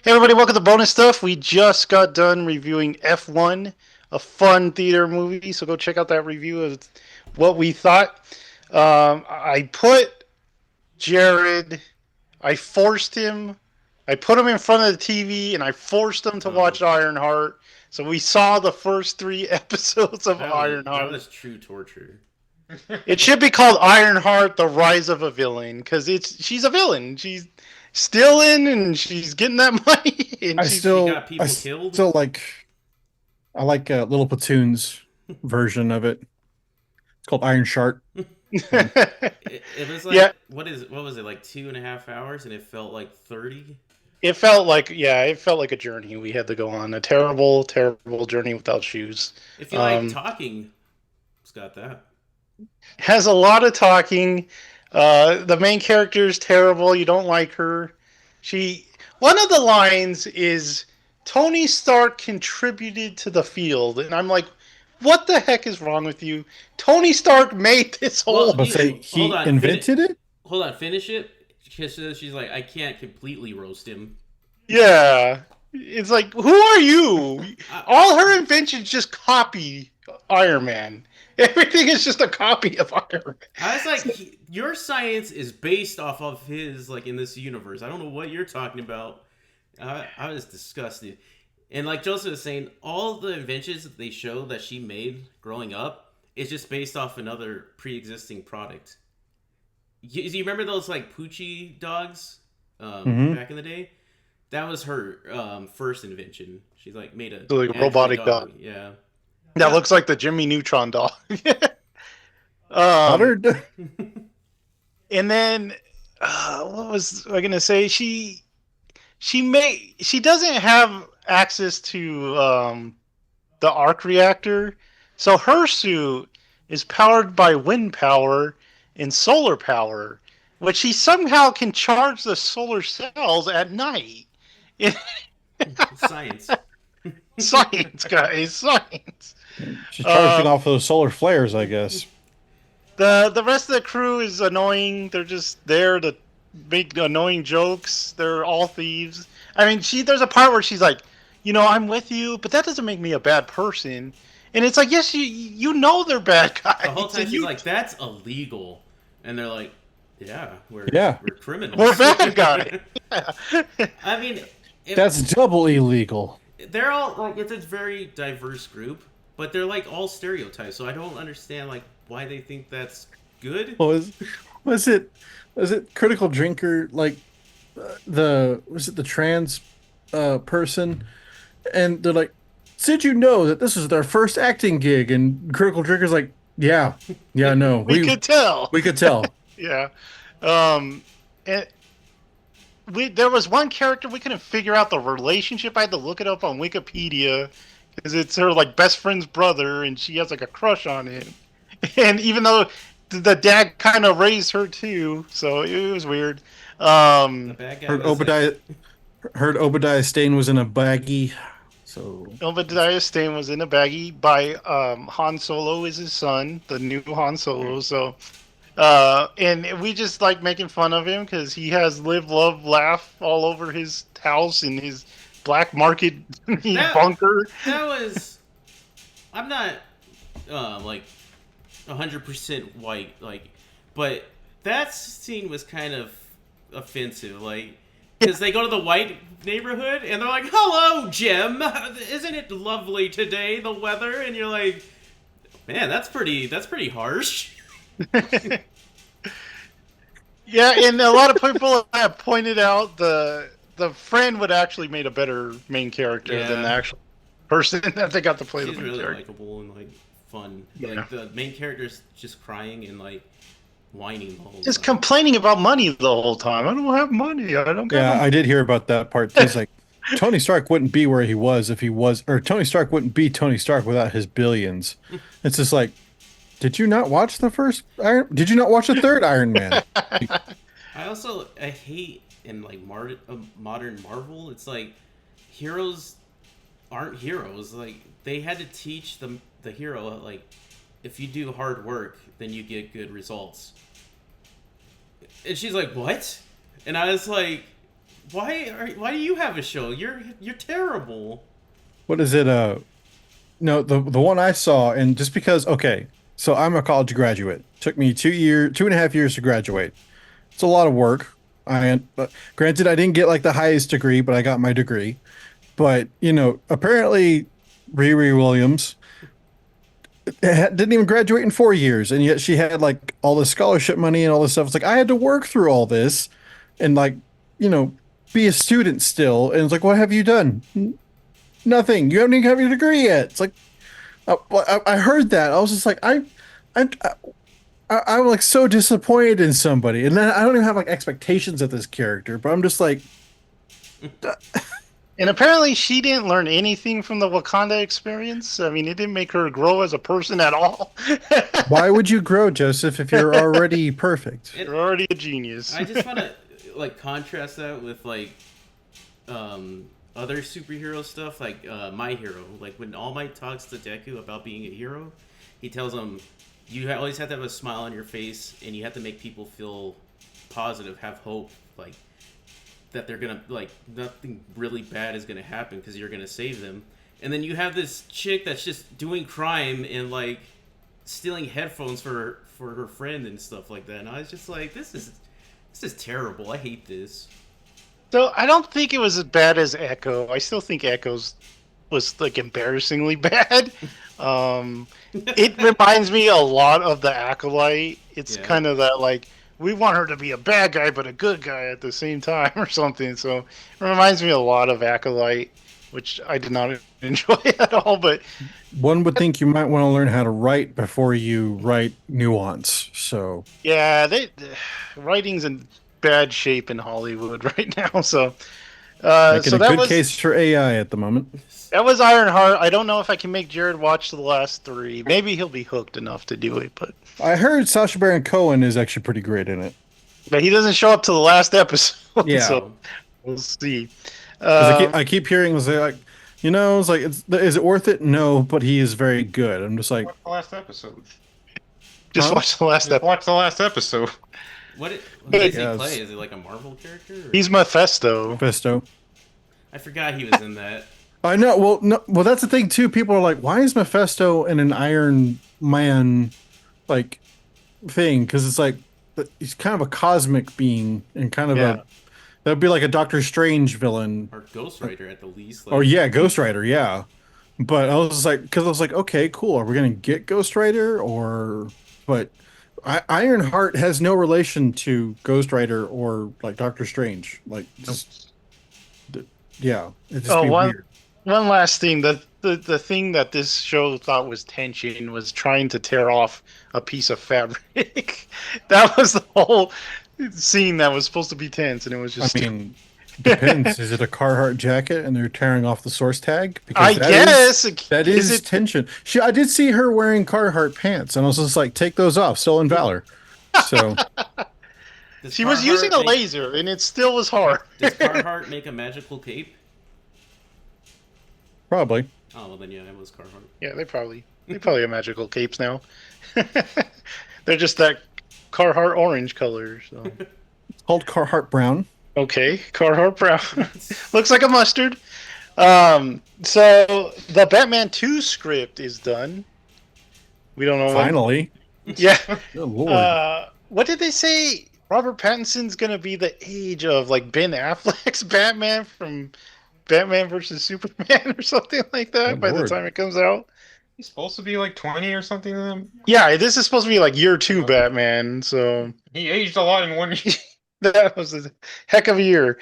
Hey everybody, welcome to Bonus Stuff. We just got done reviewing F1, a fun theater movie, so go check out that review of what we thought. I put Jared, I forced him, I put him in front of the TV, and I forced him to Oh, watch Ironheart. So we saw the first three episodes of that Ironheart. was true torture. It should be called Ironheart: The Rise of a Villain because she's a villain. She's stealing and she's getting that money and I she's She still, got I people killed. still like, I like Little Platoon's version of it. It's called Iron Shark. Um, It was yeah, like what was it like 2.5 hours, and it felt like 30. it felt like a journey we had to go on. A terrible, terrible journey without shoes. If you like Um, talking, it's got that. has a lot of talking. The main character is terrible. You don't like her. She One of the lines is Tony Stark contributed to the field, and I'm like, what the heck is wrong with you? Tony Stark made this Well, whole. but say hold he on, invented it. hold on, finish it. She's like, I can't completely roast him. Yeah. It's like, who are you? I, All her inventions just copy Iron Man. Everything is just a copy of Iron Man. I was like, your science is based off of his, like, in this universe. I don't know what you're talking about. I was disgusted. And like Joseph was saying, all the inventions that they show that she made growing up is just based off another pre-existing product. You remember those like Poochie dogs Hmm. back in the day? That was her first invention. She's like made a So, like a android robotic dog. dog. Yeah. That Yeah. looks like the Jimmy Neutron dog. um, Honored. and then what was I gonna say? She doesn't have access to the arc reactor, so her suit is powered by wind power and solar power, which she somehow can charge the solar cells at night. Science. Science, guys, science. She's charging Um, off those solar flares, I guess. the rest of the crew is annoying. They're just there to make annoying jokes. They're all thieves. I mean, there's a part where she's like, I'm with you, but that doesn't make me a bad person. And it's like, yes, you know they're bad The whole guys, time and she's like, "That's illegal," and they're like, "Yeah, Yeah, we're criminals." we're bad guys. Yeah. I mean, that's double illegal. they're all like it's a very diverse group, but they're like all stereotypes. So I don't understand like why they think that's good. What was it? Was it critical drinker like the was it the trans person? And they're like, did you know that this is their first acting gig? And critical drinker's like, yeah, yeah, no, We could tell. we could tell. Yeah. And there was one character we couldn't figure out the relationship. I had to look it up on Wikipedia because it's her like best friend's brother, and she has like a crush on him. And even though the dad kind of raised her too, so it was weird. The Um, bad guy Heard was like, Obadiah heard Obadiah Stane was in a baggie. So Obadiah Stane was in a baggie by Han Solo is his son, the new Han Solo. So, and we just like making fun of him because he has live, love, laugh all over his house in his black market that. bunker. That was. I'm not like 100% white, like, but that scene was kind of offensive, like. Because they go to the white neighborhood and they're like, "Hello, Jim. Isn't it lovely today? The weather?" And you're like, "Man, that's pretty harsh." Yeah, and a lot of people have pointed out the friend would actually made a better main character than the Yeah, actual person that they got to play the she's main really character. likable and like fun. Yeah. Like the main character's just crying and like whining the whole Just time. complaining about money the whole time. I don't have money. I don't got yeah, no I did hear about that part. He's like, Tony Stark wouldn't be where he was if he was, or Tony Stark wouldn't be Tony Stark without his billions. It's just like, did you not watch the first Iron? Did you not watch the third Iron Man? I hate in like modern Marvel. It's like heroes aren't heroes. Like they had to teach the hero like if you do hard work, then you get good results. And she's like, "What?" And I was like, why do you have a show? You're terrible. What is it? No, the one I saw, and just because, okay, so I'm a college graduate. Took me 2.5 years to graduate. It's a lot of work. But granted, I didn't get like the highest degree, but I got my degree. But apparently, Riri Williams didn't even graduate in 4 years, and yet she had like all this scholarship money and all this stuff. It's like I had to work through all this, and like you know, be a student still. And it's like, what have you done? Nothing. You haven't even have your degree yet. It's like I heard that. I was just like, I, I'm like so disappointed in somebody, and then I don't even have like expectations of this character, but I'm just like, And apparently, she didn't learn anything from the Wakanda experience. I mean, it didn't make her grow as a person at all. why would you grow, Joseph, if you're already perfect? And You're already a genius. I just want to like contrast that with like other superhero stuff, like My Hero. Like when All Might talks to Deku about being a hero, he tells him you always have to have a smile on your face, and you have to make people feel positive, have hope, like that they're gonna like nothing really bad is gonna happen because you're gonna save them. And then you have this chick that's just doing crime and like stealing headphones for her friend and stuff like that. And I was just like, this is terrible. I hate this. So I don't think it was as bad as Echo. I still think Echo's was like embarrassingly bad. It reminds me a lot of the Acolyte. It's Yeah. kind of that like we want her to be a bad guy but a good guy at the same time or something. So it reminds me a lot of Acolyte, which I did not enjoy at all. But One would think you might want to learn how to write before you write nuance. So yeah, writing's in bad shape in Hollywood right now. So making so a that good was case for AI at the moment. that was Ironheart. I don't know if I can make Jared watch the last three. Maybe he'll be hooked enough to do it, I heard Sacha Baron Cohen is actually pretty great in it. but he doesn't show up to the last episode. Yeah. So we'll see. 'Cause I keep hearing like, it's like, is it worth it? No, but he is very good. I'm just like, Watch the last episode. Just Huh? watch the last Just episode. watch the last episode. What does he Yes. play? Is he like a Marvel character? Or? He's Mephisto. Mephisto. I forgot he was in that. I know. Well, no, well, that's the thing too. People are like, why is Mephisto in an Iron Man like thing? Because it's like he's kind of a cosmic being and kind of Yeah. that'd be like a Doctor Strange villain. Or Ghost Rider at the least. Oh yeah, Ghost Rider, yeah. But I was just like, because I was like, okay, cool. Are we gonna get Ghost Rider or? But Ironheart has no relation to Ghost Rider or like Doctor Strange. Like, just, yeah, it just Oh, be one weird. one last thing. The thing that this show thought was tension was trying to tear off a piece of fabric. That was the whole scene that was supposed to be tense, and it was just. I mean, depends. Is it a Carhartt jacket and they're tearing off the source tag? I that guess that is is it. tension. I did see her wearing Carhartt pants, and I was just like, take those off. Stolen valor. So Does She was Carhartt using a make- laser, and it still was hard. Does Carhartt make a magical cape? probably. Oh well, then yeah, it was Carhartt. Yeah, they probably have magical capes now. They're just that Carhartt orange color. So It's called Carhartt Brown. okay, Carhartt brown looks like a mustard. So the Batman 2 script is done. We don't know Finally. Yeah. Good lord. What did they say? Robert Pattinson's gonna be the age of like Ben Affleck's Batman from Batman versus Superman or something like that Good by lord. the time it comes out. He's supposed to be like 20 or something. Yeah, this is supposed to be like year 2 Batman, so He aged a lot in one year. that was a heck of a year.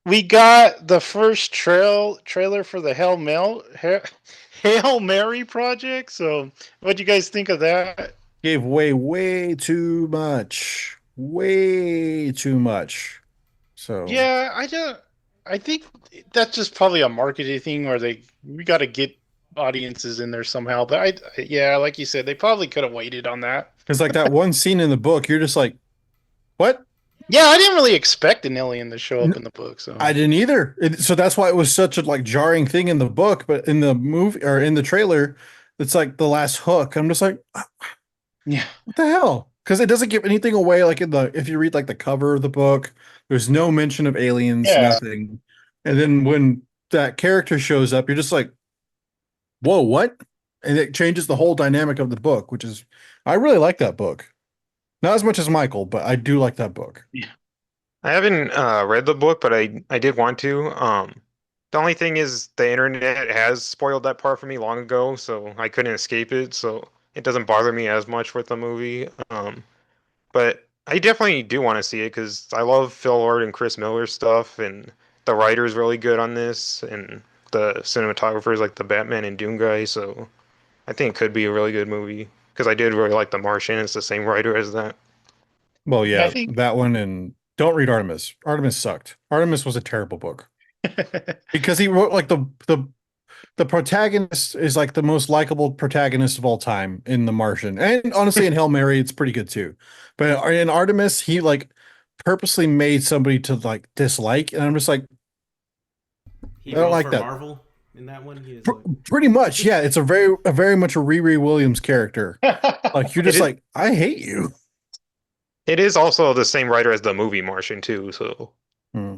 We got the first trailer for the Hail Mary project. So, what do you guys think of that? Gave way too much. Way too much. So Yeah, I think that's just probably a marketing thing where we got to get audiences in there somehow. But yeah, like you said, they probably could have waited on that. because like that one scene in the book, you're just like, what? Yeah, I didn't really expect an alien to show up in the book. So I didn't either. So that's why it was such a like jarring thing in the book, but in the movie or in the trailer, it's like the last hook. I'm just like, yeah, what the hell? because it doesn't give anything away. Like in the if you read like the cover of the book, there's no mention of aliens, Yeah. nothing. And then when that character shows up, you're just like, whoa, what? And it changes the whole dynamic of the book, which is I really like that book. Not as much as Michael, but I do like that book. I haven't read the book, but I did want to. The only thing is the internet has spoiled that part for me long ago, so I couldn't escape it. So it doesn't bother me as much with the movie. But I definitely do want to see it because I love Phil Lord and Chris Miller's stuff, and the writer's really good on this, and the cinematographer's like the Batman and Doom guy. So I think it could be a really good movie because I did really like The Martian. It's the same writer as that. Well, Yeah, I yeah, think. that one and don't read Artemis. Artemis sucked. Artemis was a terrible book because he wrote like the protagonist is like the most likable protagonist of all time in The Martian. And honestly, in Hail Mary, it's pretty good too. But in Artemis, he like purposely made somebody to like dislike. And I'm just like, He I don't wrote like for that. Marvel in that one. He was Pr- like, Pretty much, yeah. It's a very much a Riri Williams character. Like you're It just is, like, I hate you. it is also the same writer as the movie Martian too. So Hmm.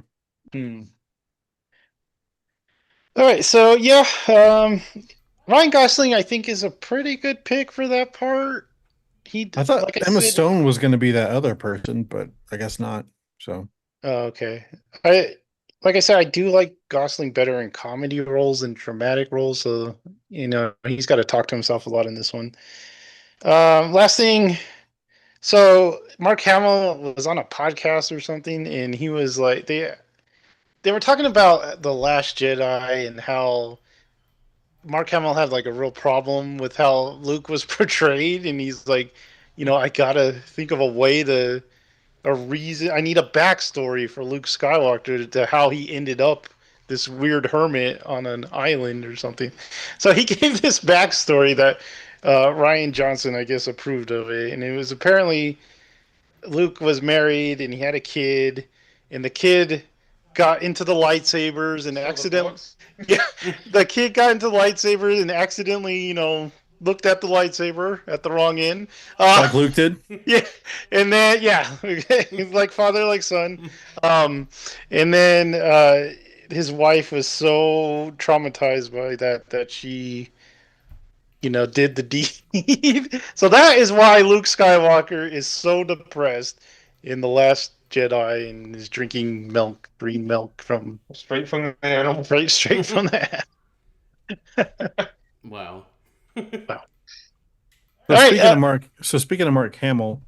Hmm. All right, so yeah, Ryan Gosling I think is a pretty good pick for that part. I thought Like I Emma said. Stone was going to be that other person, but I guess not. So Oh, okay. I like I said, I do like Gosling better in comedy roles than dramatic roles, so he's got to talk to himself a lot in this one. Last thing, so Mark Hamill was on a podcast or something, and he was like they were talking about The Last Jedi and how Mark Hamill had like a real problem with how Luke was portrayed, and he's like, I gotta think of a reason. I need a backstory for Luke Skywalker to how he ended up this weird hermit on an island or something. So he gave this backstory that Ryan Johnson, I guess, approved of it, and it was apparently Luke was married and he had a kid, and the kid got into the lightsabers and still the accidentally, books. yeah, the kid got into the lightsabers and accidentally, looked at the lightsaber at the wrong end. like Luke did. Yeah, and then yeah, like father, like son. Um, and then his wife was so traumatized by that she, did the deed. So that is why Luke Skywalker is so depressed in The Last Jedi and is drinking milk, green milk from Straight from the animal. straight from that. wow. Wow. So All right. speaking of Mark Hamill,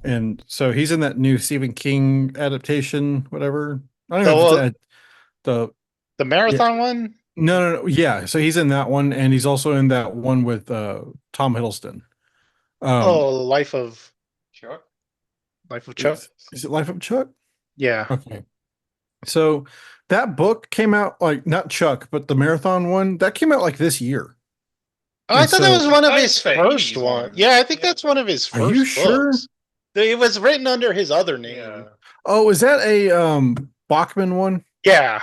and so he's in that new Stephen King adaptation, whatever. I don't know if it's The the the yeah. marathon one. No. Yeah. So he's in that one, and he's also in that one with Tom Hiddleston. Um, Oh, Chuck. Life of Chuck. is it Life of Chuck? Yeah. Okay. So that book came out like not Chuck, but the marathon one that came out like this year. Oh, I And thought that was so, one of That's his the first 80s one. one. Yeah, I think Yeah. that's one of his are you first sure? books. It was written under his other name. Yeah. Oh, is that a Bachman one? Yeah,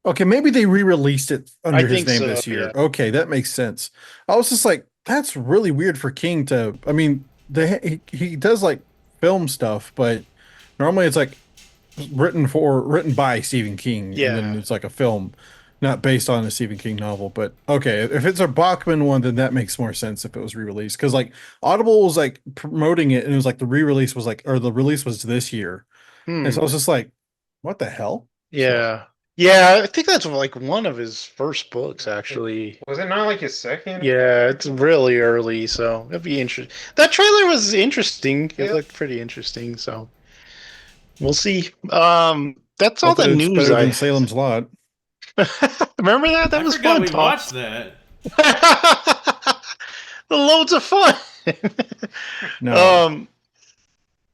Okay, maybe they re-released it I under his think name so. this year. Yeah. Okay, that makes sense. I was just like, that's really weird for King to. I mean, he does like film stuff, but normally it's like written by Stephen King, and then Yeah. it's like a film, not based on a Stephen King novel. But okay, if it's a Bachman one, then that makes more sense if it was re-released because like Audible was like promoting it, and it was like the re-release was like or the release was this year, and so Hmm. I was just like, what the hell? So. Yeah. Yeah, I think that's like one of his first books, actually. Was it not like his second? Yeah, it's really early, so it'll be interesting. That trailer was interesting. It Yep. looked pretty interesting, so we'll see. That's all the Hopefully it's news better than I Salem's Lot. remember that? That I was forgot fun, we Tom. watched that. The loads of fun. No, um,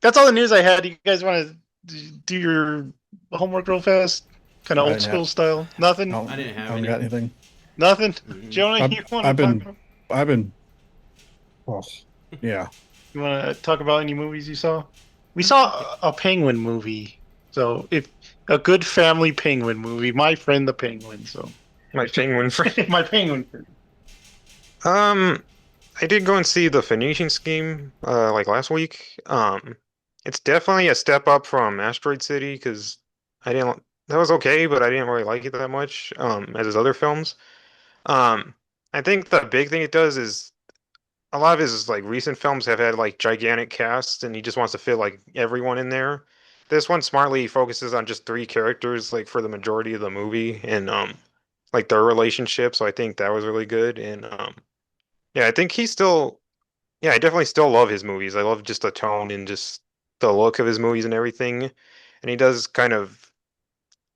that's all the news I had. You guys want to do your homework real fast? Kind of I old didn't school have. style? Nothing? I I didn't have haven't any. got anything. Nothing? Mhm. Jonah, I've, you want to I've talk been, about, I've been. Oh, yeah. you want to talk about any movies you saw? We saw a penguin movie. So if a good family penguin movie, My Friend the Penguin. So My penguin friend. my penguin friend. Um, I did go and see the Phoenician Scheme like last week. It's definitely a step up from Asteroid City because I didn't that was okay, but I didn't really like it that much as his other films. Um, I think the big thing it does is a lot of his like recent films have had like gigantic casts and he just wants to fit like everyone in there. This one smartly focuses on just three characters like for the majority of the movie and like their relationship, so I think that was really good and yeah, I think he's still yeah, I definitely still love his movies. I love just the tone and just the look of his movies and everything. And he does kind of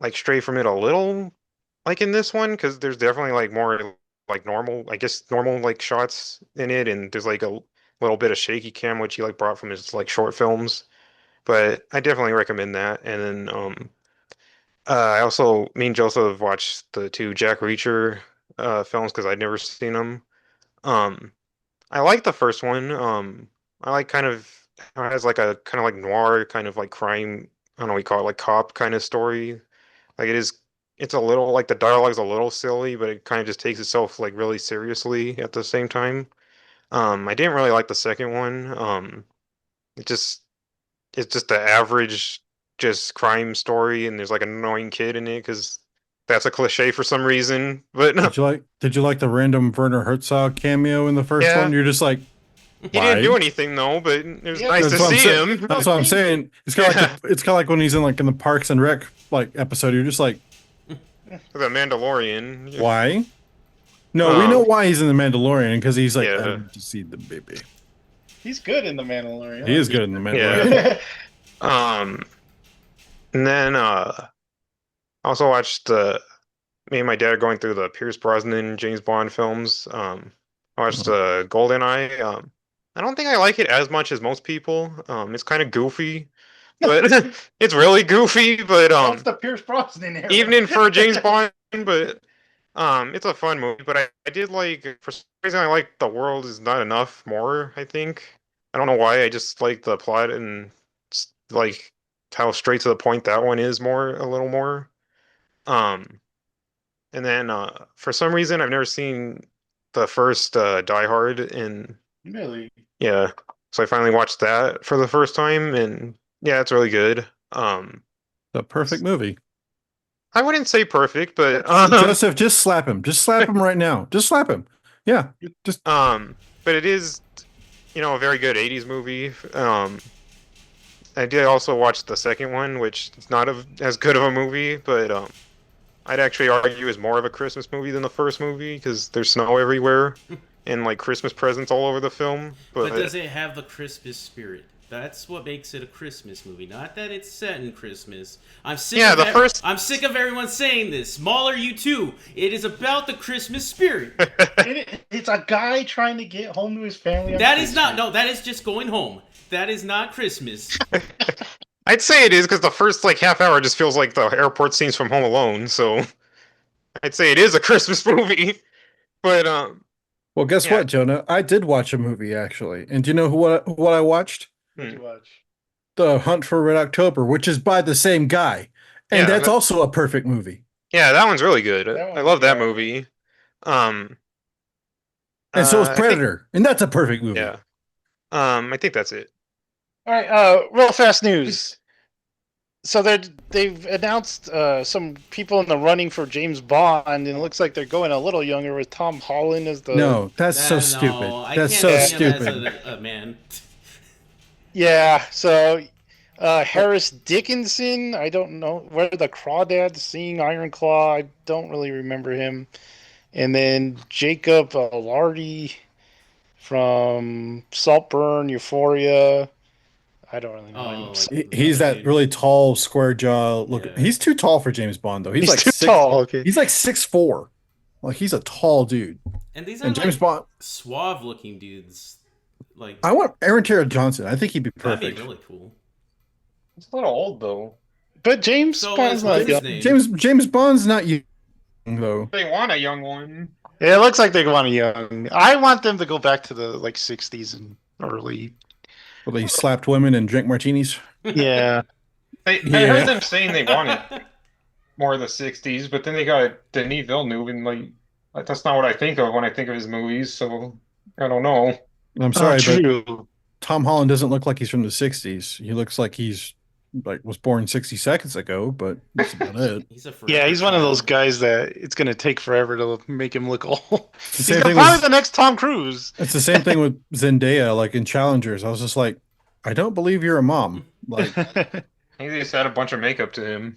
like stray from it a little, like in this one, because there's definitely like more like normal, I guess normal like shots in it, and there's like a little bit of shaky cam which he like brought from his like short films. But I definitely recommend that. And then I also me and Joseph watched the two Jack Reacher films because I'd never seen them. Um, I like the first one. I like kind of how it has like a kind of like noir kind of like crime. I don't know what you call it, like cop kind of story. Like it is, it's a little like the dialogue's a little silly, but it kind of just takes itself like really seriously at the same time. I didn't really like the second one. It just it's just the average just crime story, and there's like an annoying kid in it because that's a cliche for some reason. But Did you like the random Werner Herzog cameo in the first one? yeah, You're just like, he didn't do why? anything though. But it was Yeah, nice but to That's what I'm see saying. him. That's what I'm saying. It's kind of Yeah. like it's kind of like when he's in like in the Parks and Rec like episode. You're just like, The Mandalorian. why? No, we know Um, why he's in the Mandalorian because he's like, I yeah, need to see the baby. he's good in the Mandalorian. He is good in the yeah. Mandalorian. Um, and then I also watched me and my dad going through the Pierce Brosnan James Bond films. I watched GoldenEye. I don't think I like it as much as most people. It's kind of goofy, but it's really goofy. But That's the Pierce Brosnan era. evening for James Bond, but it's a fun movie. But I did like for some reason I like The World Is Not Enough more, I think. I don't know why. I just like the plot and like how straight to the point that one is more a little more. Um and then for some reason I've never seen the first Die Hard and Really? yeah. So I finally watched that for the first time and yeah, it's really good. The perfect movie. I wouldn't say perfect, but Joseph, just slap him. Just slap him right now. Just slap him. Yeah. Just but it is, a very good 80s movie. I did also watch the second one, which is not as good of a movie, but I'd actually argue is more of a Christmas movie than the first movie because there's snow everywhere and like Christmas presents all over the film. But But does it have the Christmas spirit? That's what makes it a Christmas movie. Not that it's set in Christmas. yeah, the first. I'm sick of everyone saying this. Mahler, you too. It is about the Christmas spirit. It's a guy trying to get home to his family. That is not. No, that is just going home. That is not Christmas. I'd say it is because the first like half hour just feels like the airport scenes from Home Alone. So I'd say it is a Christmas movie. But well, guess yeah. what, Jonah? I did watch a movie actually, and do you know what I watched? What'd you watch? The Hunt for Red October, which is by the same guy, and Yeah, that's also a perfect movie. Yeah, that one's really good. That I one, love that yeah. movie. Um, And so is I think Predator, and that's a perfect movie. yeah. I think that's it. All right, real fast news. So they've announced some people in the running for James Bond, and it looks like they're going a little younger with Tom Holland as the. No, that's so No, stupid. I That's can't so see him stupid. as a man. Yeah, so Harris Dickinson, I don't know where the Crawdads seeing Iron Claw. I don't really remember him. And then Jacob Lardy from Saltburn, Euphoria. I don't really know Oh, him. like- He's that really tall, square jaw look. Yeah. He's too tall for James Bond, though. He's like too six. tall. Okay. He's like 6'4". Like he's a tall dude. And these are And James like Bond. suave looking dudes. Like I want Aaron Taylor Johnson. I think he'd be that'd perfect. be really cool. It's a little old though. But James So Bond's what's not his young. name? James Bond's not young though. They want a young one. Yeah, it looks like they want a young. I want them to go back to the like 60s and early. Well, they slapped women and drank martinis. Yeah. I Yeah. heard them saying they wanted more of the '60s, but then they got Denis Villeneuve, and like that's not what I think of when I think of his movies. So I don't know. I'm Oh, sorry, but true. Tom Holland doesn't look like he's from the '60s. He looks like he's like was born 60 seconds ago, but that's about it. He's a Yeah, forever he's one of those child. guys that it's gonna take forever to make him look old. It's the He's same gonna thing probably with the next Tom Cruise. it's the same thing with Zendaya, like in Challengers. I was just like, I don't believe you're a mom. Like, He just had a bunch of makeup to him.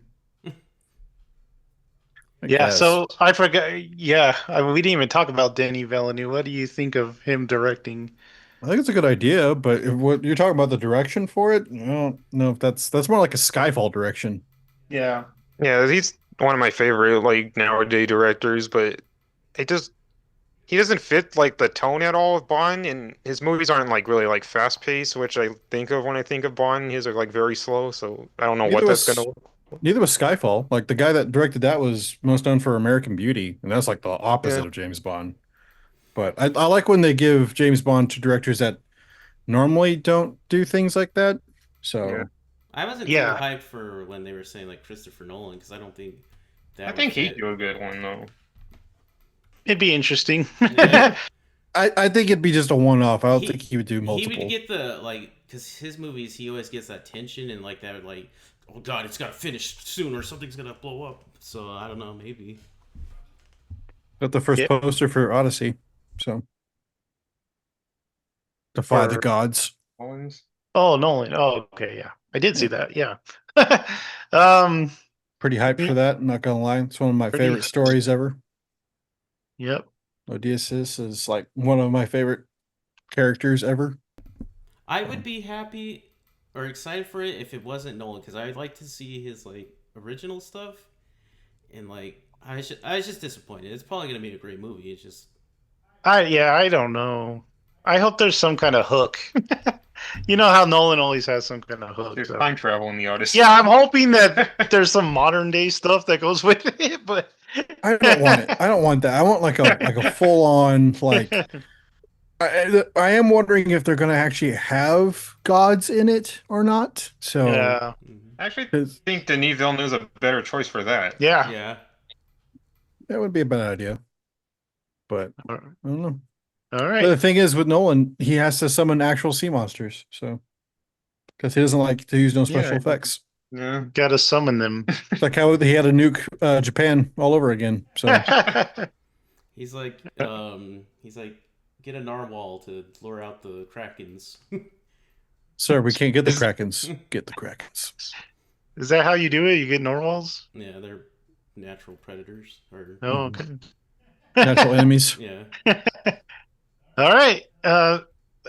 I Yeah, guess. so I forgot. Yeah, we didn't even talk about Danny Villeneuve. What do you think of him directing? I think it's a good idea, but if what you're talking about the direction for it, I don't know if that's more like a Skyfall direction. Yeah. Yeah, he's one of my favorite like nowadays directors, but it just he doesn't fit like the tone at all of Bond, and his movies aren't like really like fast paced, which I think of when I think of Bond. His are like very slow, so I don't know what Neither that's gonna was look. neither was Skyfall. Like the guy that directed that was most known for American Beauty, and that's like the Yeah, opposite of James Bond. But I like when they give James Bond to directors that normally don't do things like that. yeah. So I wasn't too Yeah. hyped for when they were saying like Christopher Nolan because I don't think I that would think he'd fit. do a good one though. It'd be interesting. Yeah, I think it'd be just a one-off. I don't think he he would do he would multiple. get the like because his movies he always gets that tension and like that like oh god it's gotta finish soon or something's gonna blow up. So I don't know maybe. Got the first Yeah. poster for Odyssey. So defy the For gods. Collins. Oh, Nolan. Oh, okay. Yeah, I did see that. Yeah. um. Pretty hyped for that. I'm not gonna lie. It's one of my Pretty. favorite stories ever. Yep. Odysseus is like one of my favorite characters ever. I would be happy or excited for it if it wasn't Nolan because I'd like to see his like original stuff and like I was just disappointed. It's probably gonna be a great movie. It's just I don't know. I hope there's some kind of hook. You know how Nolan always has some kind of hook. There's So. time travel in the Odyssey. Yeah, I'm hoping that there's some modern day stuff that goes with it, but I don't want it. I don't want that. I want like a full on like I am wondering if they're gonna actually have gods in it or not. So yeah, mhm. I actually 'cause think Denis Villeneuve's a better choice for that. yeah. Yeah. that would be a bad idea. But I don't know. All But the right. thing is with Nolan, he has to summon actual sea monsters. So because he doesn't like to use no Yeah, special effects. Yeah. gotta summon them. It's like how he had to nuke Japan all over again. So He's like get a narwhal to lure out the krakens. sir, we can't get the is Krakens. Get the Krakens. is that how you do it? You get normals? Yeah, they're natural predators or Oh, Mhm. okay. Natural enemies. yeah. All right.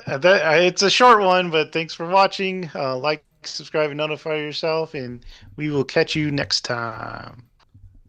It's a short one, but thanks for watching. Like, subscribe, and notify yourself, and we will catch you next time.